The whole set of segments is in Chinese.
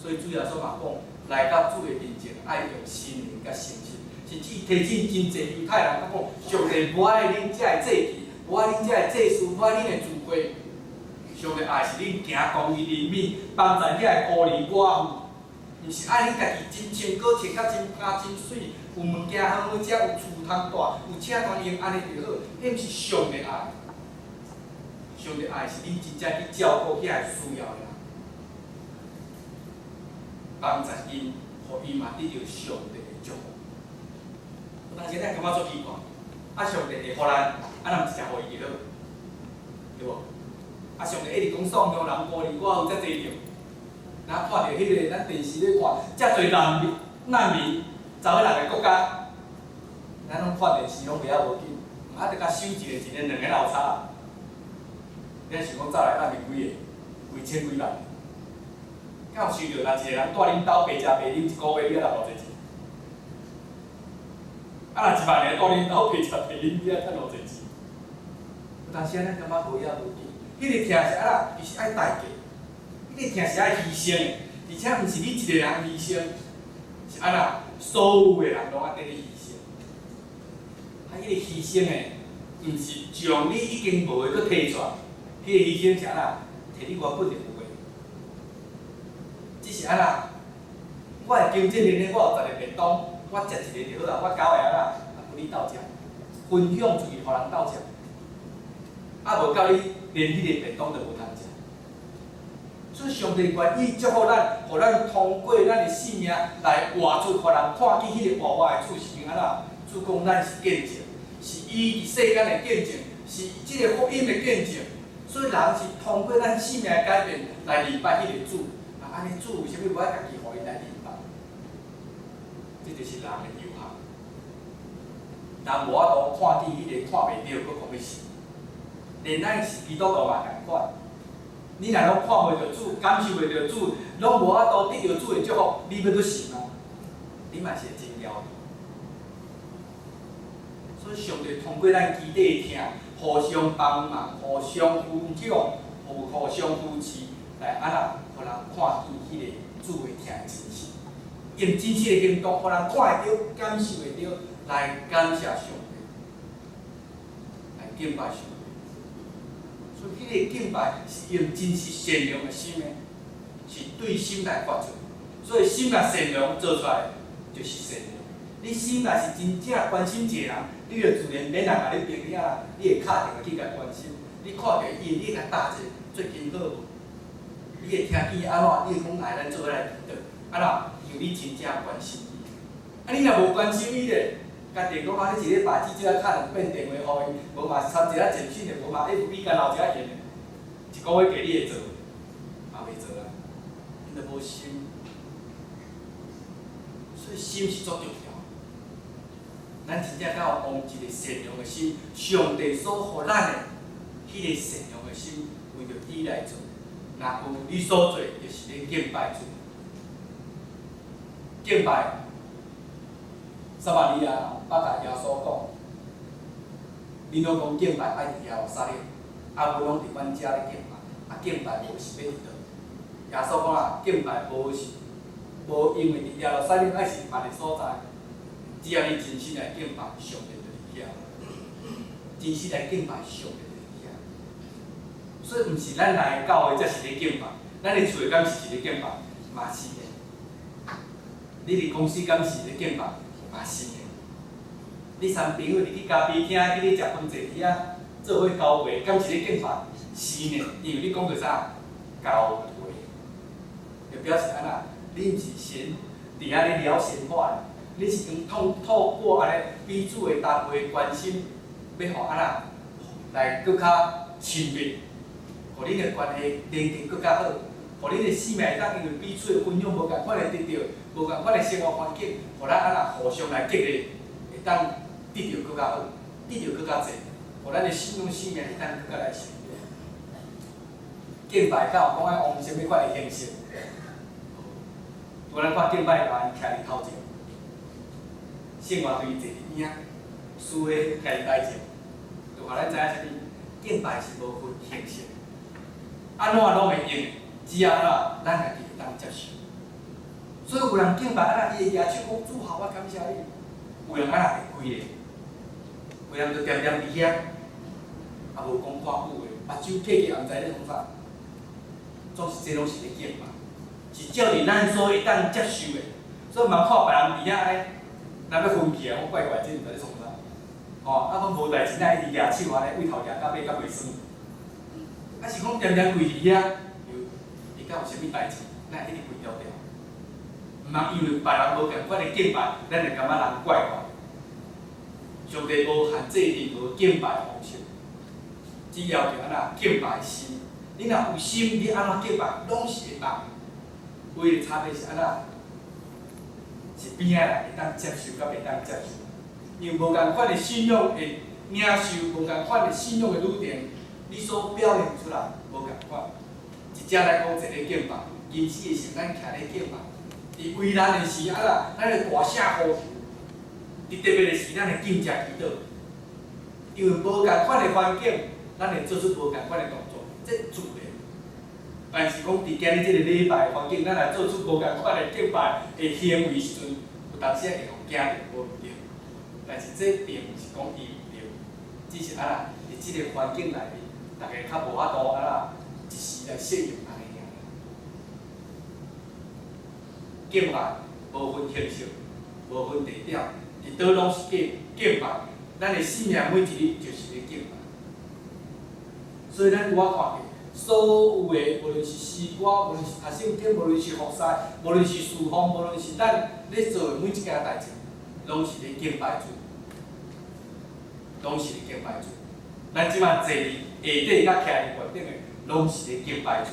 所以主耶稣嘛讲，来到主的面前，爱用心灵甲诚实，甚至提醒真侪犹太人，讲上帝无爱恁遮的祭祀，无爱恁遮的祭司，无爱恁的聚会。上帝爱是恁行公义怜悯，帮助遐的孤儿寡妇，毋是爱恁家己真穿果穿甲真干真水，有物件好好食，有厝通住，有车通用，安尼就好。迄毋是上帝爱。上帝爱是恁真正去照顾遐个需要的人，帮助因，互伊嘛得到上帝的祝福。有当时咱感觉足奇怪，上帝会互咱，咱毋直接互伊就好，对无？上帝一直讲送向人孤儿寡妇遮济着，咱看到迄个咱电视咧看，遮侪难民走去人个国家，咱拢看电视拢袂晓无紧，得甲收一个两个老差。咱想讲走来难民几个，几千几万，敢有想到，若一个人带恁兜白食白啉一个月，你才偌济钱？若1万个带恁兜白食白啉，你才趁偌济钱？有当时咱感觉无影无紧。迄个疼是伊是爱代价，迄个疼是爱牺牲的，而且毋是你一个人牺牲，是所有的人拢爱跟你牺牲。迄个牺牲的，毋是将你已经无的搁摕出来，迄个牺牲是摕你原本就有的。只是我的经济能力，我有10个便当，我食一个就好我9个分你斗食，分享出去，互人斗食。无到你连迄个便当都无通食，所以上帝愿意祝福咱，互咱通过咱的性命来活出，互人看见迄个活的主是主讲咱是见证，是伊伫世间的见证，是即个福音的见证。所以人是通过咱性命的改变来明白迄个主。安尼主为虾米无爱家己互伊来明白？这就是人的有限，人无法度看见迄个看袂到，佫讲要信。连咱是基督徒嘛共款，你若拢看袂到主，感受袂到主，拢无法度得到主的祝福，你要去信吗？你嘛是会真了。所以上帝通过咱基底的疼，互相帮忙，互相扶强，互相扶持，来互人看见迄个主的疼的真实，用真实的行动，互人看会到、感受会到，来感谢上帝，来敬拜上帝。所以，迄个敬拜是用真实善良的心的，是对心来发出。所以，心若善良，做出来就是善良。你心若是真正关心一个人，你就自然免人甲你评价，你会敲电话去甲关心。你看到伊，你会甲答者最近好无？你会听伊安怎？你会讲来咱做伙来祈祷，因为你真正关心伊。你若无关心伊咧？家己讲你一礼拜至少敲2遍电话互伊，无嘛参一下简讯的，无嘛 FB 甲留一下言的，一个月计你会做，嘛袂做啊，因着无心。所以心是足重要。咱真正敢有往一个善良的心，上帝所互咱的迄个善良的心，为着伊来做。若有你所做，就是咧敬拜主，敬拜。撒玛利亚捌甲耶稣讲，恁拢讲敬拜爱伫耶路撒冷，阮拢伫阮遮咧敬拜，敬拜无是要伫倒？耶稣讲敬拜无是无因为伫耶路撒冷爱是别个所在，只要你真心来敬拜，上帝就伫遐；真心来敬拜，上帝就伫遐。所以毋是咱来教会才是咧敬拜，咱咧厝敢是咧敬拜，嘛是的。你伫公司敢是咧敬拜？嘛是的，你三朋友入去咖啡厅，去咧食饭坐椅仔，做伙交陪，敢是咧敬拜？是呢，因为你讲着啥？交陪，就表示你毋是先伫遐咧聊闲话，你是透过彼此的搭配关心，要互来更较亲密，互恁的关系连结更较好，互恁的生命会当因为彼此的分享无共款的得到。无共款的生活环境，互咱互相来激励，会当得到更较好，得到更较济，互咱的信仰生命会当更较来成长。敬拜敢有讲往什么款的形式？有咱看敬拜人徛伫头前，生活对坐伫边仔，输的徛伫台前，就互咱知影啥物？敬拜是无分形式，安怎拢会用，只要咱家己会当接受。所以有人敬拜啊，伊会举手讲主好，我感谢你。有人啊会跪咧，有人就点点伫遐，也无讲寡句话，目睭闭起，也毋知咧创啥。总是这拢是咧敬拜，是照伫咱所会当接受的。所以嘛看别人伫遐咧，若要分去啊，我怪怪，这毋知咧创啥。哦，啊，阮无代志，哪一直举手安尼，为头举到尾到袂酸。啊是讲点点跪伫遐，伊敢有啥物代志，咱一直跪条条。毋通因为别人无共款的敬拜，咱就感觉人怪怪。上帝无限制任何敬拜的方式，只要就安那敬拜心。你若有心，你安怎敬拜，拢是会当。唯一差别是安那，是边仔人会当接受，甲袂当接受。因为无共款的信仰的领袖，无共款的信仰的旅程，你所表现出来无共款。一只来讲一个敬拜，因此的是咱徛咧敬拜。伫为难的时啊，咱会大声呼求；伫特别的时，咱会敬食祈祷。因为无共款的环境，咱会做出无共款的动作，这自然。但是讲伫今日这个礼拜的环境，咱来做出无共款的敬拜的行为时阵，有当时会互惊着无毋对。但是这并毋是讲伊毋对，只是安那伫即个环境内面，大家较无法度安那一时来适应安尼尔。敬拜无分形式，无分地点，伫倒拢是敬拜。咱的信仰每一日就是咧敬拜。所以咱有法看见，所有的无论是诗歌，无论是读圣经，无论是服侍，无论是侍奉，无论是咱咧做的每一件代志，拢是咧敬拜主。拢是咧敬拜主，咱即摆坐伫下底甲徛伫原顶的，拢是咧敬拜主。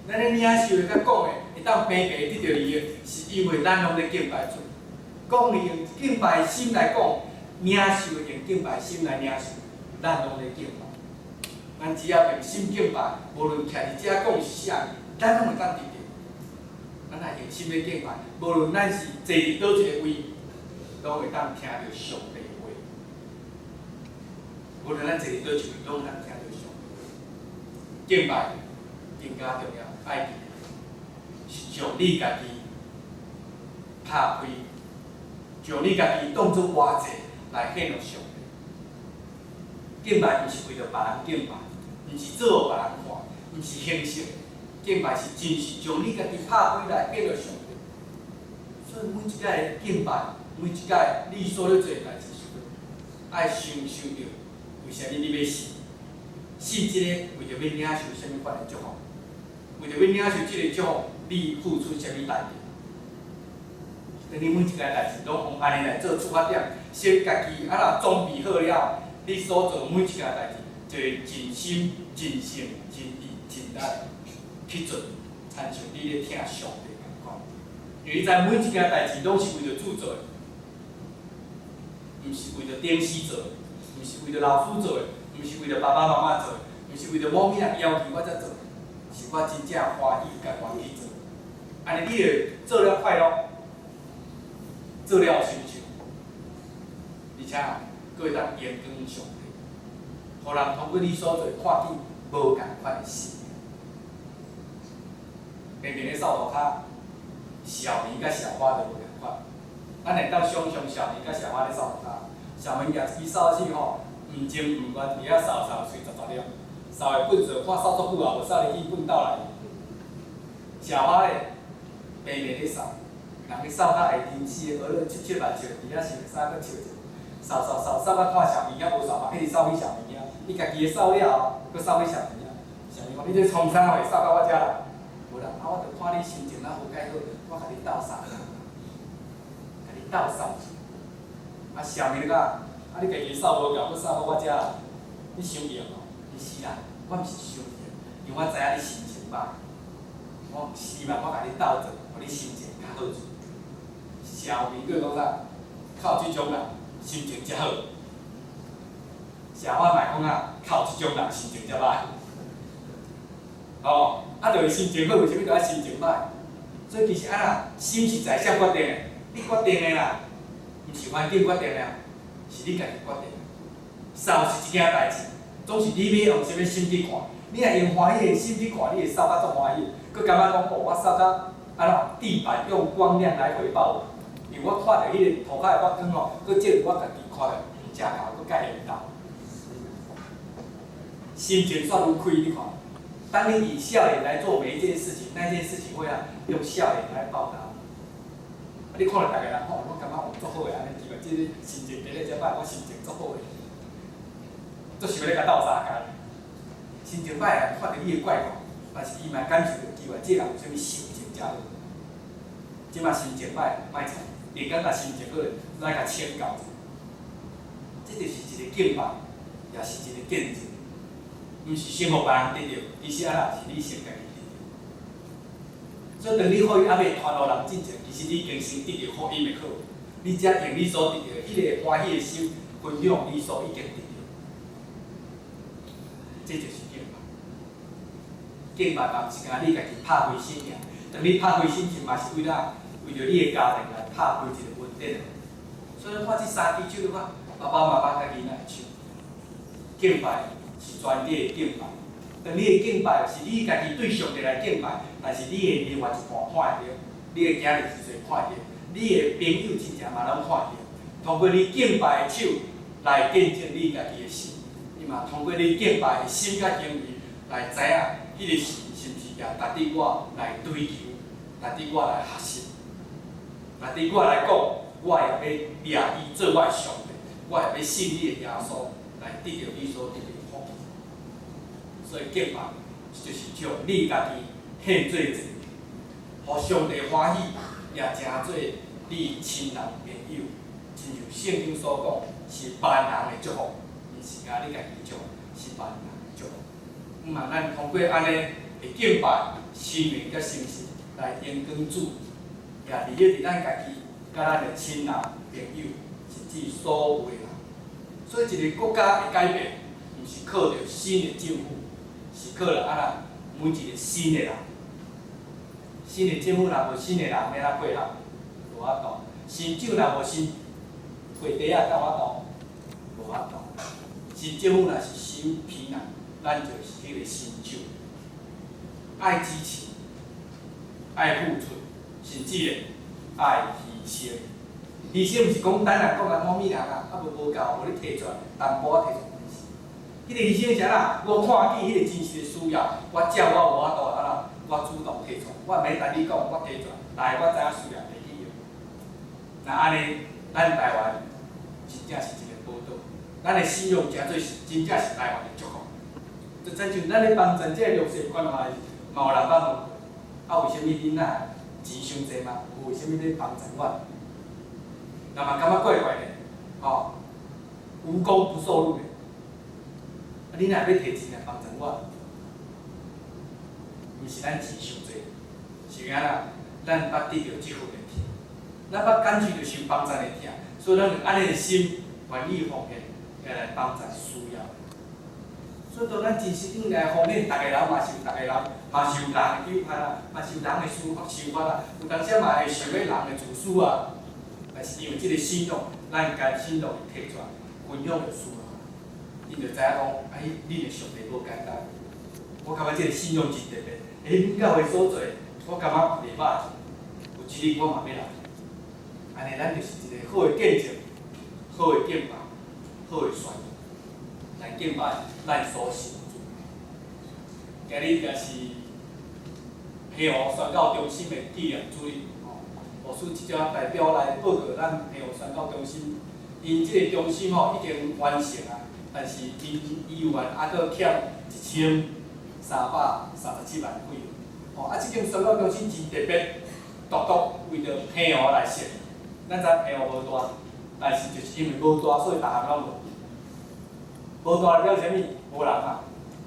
咱咧领受的甲讲的，会当平平得到利益，是因为咱拢咧敬拜主。讲的用敬拜心来讲，领受的用敬拜心来领受，咱拢咧敬拜。咱只要用心敬拜，无论徛伫遮讲是啥物，咱拢会当得到。咱若用心咧敬拜，无论咱是坐伫倒一个位，拢会当听到上帝。无论咱坐伫倒一位，拢通听到上帝敬拜，更加重要。爱记是将你家己拍开，将你家己当作活者来献予上帝。敬拜毋是为着别人敬拜，毋是做互别人看，毋是形式。敬拜是真是将你家己拍开来献予上帝。所以每一届敬拜，每一届你所咧做代志时阵，爱想着。为虾米你要死？死即个为着要领受啥物款的祝福？为着要领受即个祝福，你付出啥物代价？等你每一件代志拢用安尼来做出发点，先家己啊若装备好了，你所做每一件代志，就会尽心、尽性、尽意、尽力去做，参像你咧听上帝共款。因为你知每一件代志拢是为着主做的，毋是为着顶死做的。毋是为着老师做的，毋是为着爸爸妈妈做的，毋是为着某物人要求我才做的，是我真正欢喜家己去做。安尼你就做了快乐，做了有成就，而且佫会当延光上帝，互人通过你所做看见无共款的事。平平咧扫涂骹，小明甲小花就无共款。咱会当想象小明甲小花咧扫涂骹。小明举一支扫帚吼，毋情毋愿伫遐扫随10了，扫的笨手，看扫足久啊，无扫入去笨倒来。小花咧，平平咧扫，人去扫到会停止的，无论七八笑，伫遐想啥搁笑者，扫到看小明仔无扫嘛，迄是扫去小明仔，伊家己的扫了，搁扫去小明仔。小明讲：你这创啥货？扫到我遮来？无啦，啊，我著看你心情哪无介好，我甲你斗扫，甲你斗扫。啊，小明啊，你家己扫无够，搁扫到我遮来，你伤硬哦？毋是啦，我毋是伤硬，因为我知影你心情歹，我希望我甲你斗阵，互你心情较好。小明佫讲啥？靠即种人心情才好。小花卖讲啊，靠即种人心情才歹。哦，啊，就是心情好，为虾米就爱心情歹？所以其实啊，心是在啥决定的？你决定的啦。毋是环境决定了，是你家己决定。扫是一件代志，总是你要用啥物心去看。你若用欢喜的心去看，你会扫甲足欢喜。佮感觉讲，哦，我扫甲地板用光亮来回报我。因为我看到迄个涂骹的发光吼，佮即个我家己看到真厚，佮介缘投，心情煞愈开，你看。当你以笑脸来做每一件事情，那件事情会用笑脸来报答。你看到大家人吼，我感觉我做好诶，安尼奇怪，即个心情变得真歹，我心情做好诶，做想要甲斗相共。心情歹啊，看到你诶怪况，但是伊嘛感受到奇怪，这人有啥物心情真好。即马心情歹，莫睬，会感觉心情好，来甲请教。这就是一个敬拜，也是一个见证。毋是先互别人得到，其实啊啦是你先家己得到。所以当你福音还未传互人之前，其实你已经先得到福音的好，你才用你所得到迄个欢喜的心分享你所已经得到。这就是敬拜。敬拜嘛，毋是讲你家己拍开心尔，当你拍开心情嘛是为了你的家庭来拍开一个稳定的。所以看这三支手，看爸爸妈妈家己来唱，敬拜。是全体的敬拜。当你的敬拜是你家己对上帝来敬拜，但是你的另外一半看到，你的囝儿是谁看到，你的朋友亲戚嘛拢看到。通过你敬拜的手来见证你家己的心，你嘛通过你敬拜的心甲行为来知影，迄个事是毋是也值得我来追求，值得我来学习，值得我来讲，我也要掠伊做我的上帝，我也要信你的耶稣，来得到你所得的。所以敬拜就是将你家己献做祭，互上帝欢喜，也成做你亲人朋友。亲像圣经所讲，是别人的祝福，毋是甲你家己祝福，是别人的祝福。咱通过安尼的敬拜、心灵甲心事来荣光主，也利益咱家己甲咱的亲人朋友，甚至所有的人。所以一个国家的改变，毋是靠着新的政府。是靠了每一个新的人，新的政府若无新的人要哪配合，无法度；新酒若无新会茶啊，甲我度，无法度。新政府若是新皮人，咱就是迄个新酒。爱支持，爱付出，甚至爱牺牲。牺牲毋是讲等人讲人某物人无够，无你摕出来，淡薄仔摕出来。迄个牺牲是啥？我看见迄个真实的需要，我照我无法度我主动提出，我免等你讲，我提出来，我知影需要会去用。那安尼，咱台湾真正是一个宝岛，咱的信用真正是台湾的祝福。就亲像咱咧帮助这个弱势关怀，嘛有人捌问过，为什么恁仔钱伤济嘛？为什么咧帮助我？那嘛感觉怪怪的，无功不受禄的。你若要摕钱来帮助我，毋是咱钱伤济，是安怎？咱捌得到即份的疼，咱捌感受到受帮助的疼，所以咱有安尼的心，愿意奉献，来帮助需要。所以当咱真实应来奉献，逐个人嘛是有逐个人，嘛是有人的纠盼啊，嘛是有人的想法啊，有当时嘛会想要人的自私啊，但是因为即个信仰，咱将信仰摕出来，分享就需要。因就知影讲，你的上帝无简单。我感觉即个信仰真特别。恁教会所做，我感觉袂歹。有一日我嘛要来。安尼咱就是一个好的见证，好的敬拜，好的宣扬，来敬拜咱所信主。今日也是平湖宣教中心的纪念主日，牧师即只代表来报告咱平湖宣教中心，因即个中心已经完成啊。但是因医院还佫欠1337万几，即间宣教中心真特别，独独为着平湖来设。咱知平湖无大，但是就是因为无大，所以逐项拢无。无大代表啥物？无人啊，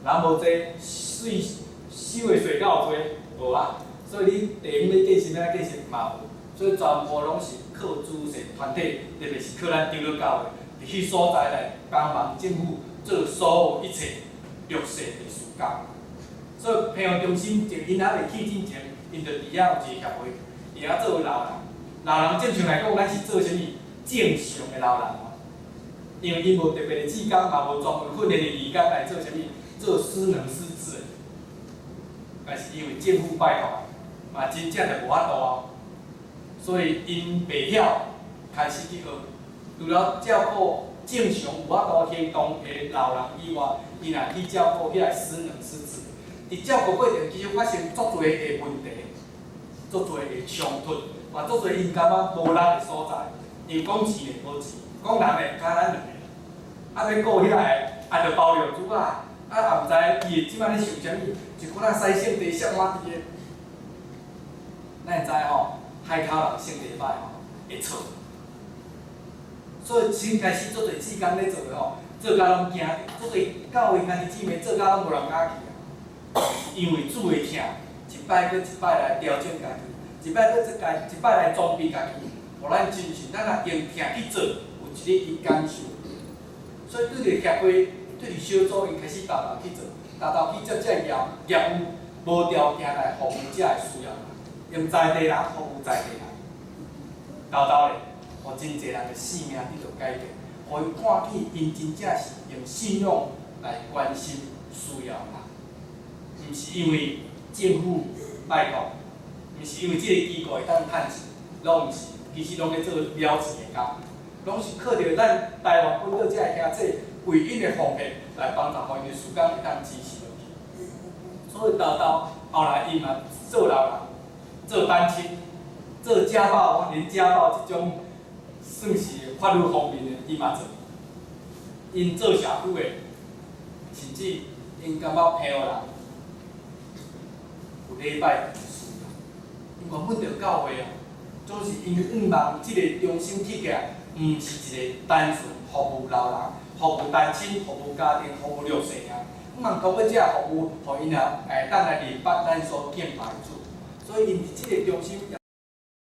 人无济，收的税够多，无啊。所以你地方要建设要建设嘛无，所以全部拢是靠慈善团体，特别是靠咱长老教会。伫迄所在来帮忙政府做所有一切弱势的事工，所以平湖中心就因还未起之前，因就伫遐有一个协会，伊遐做老人。老人正常来讲，咱是做啥物正常的老人嘛？因为因无特别的志工，嘛无专门训练的义工来做啥物做失能失智的，但是因为政府拜托，嘛真正就无法度啊。所以因袂晓开始去学，除了照顾正常有法度行动的老人以外，伊若去照顾遐个失能失智，伫照顾过程其实发生足侪个问题，足侪个冲突，嘛足侪因感觉无力的所在。因讲钱的无钱，讲人的甲咱两个，啊要顾遐个，啊着包料煮啊，啊也毋知伊即摆咧想啥物，一股仔西性地摔满地的，咱会知吼，海口人性地歹吼，会错。所以先开始做侪志工咧做的吼，做甲拢惊，做侪教会兄弟姊妹做甲拢无人敢去啊，因为主会疼，一摆搁一摆来调整家己，一摆搁一摆来装备家己，互咱真信，咱若用疼去做，有一日伊感受。所以对着协会，对着小组，因开始豆豆去做，豆豆去接这业务无条件来服务这个需要，用在地人服务在地人，豆豆咧。互真侪人的生命得到改变，互伊看见因真正是用信用来关心需要人，毋是因为政府拜托，毋是因为即个机构会当趁钱，拢毋是，其实拢咧做了钱的工，拢是靠着咱台湾本岛遮个兄弟为因的奉献来帮助，互因的事工会当支持落去。所以豆豆后来伊嘛做老人，做单亲，做家暴，连家暴即种。算是法律方面的，伊嘛做。因做社区的，甚至因感觉朋友人有礼拜需要，因原本就教会啊，总是因望即个中心起起来，毋是一个单纯服务老人、服务单亲、服务家庭、服务弱势人，望通过这个服务，互因当来明白咱所敬拜的主。所以因伫即个中心。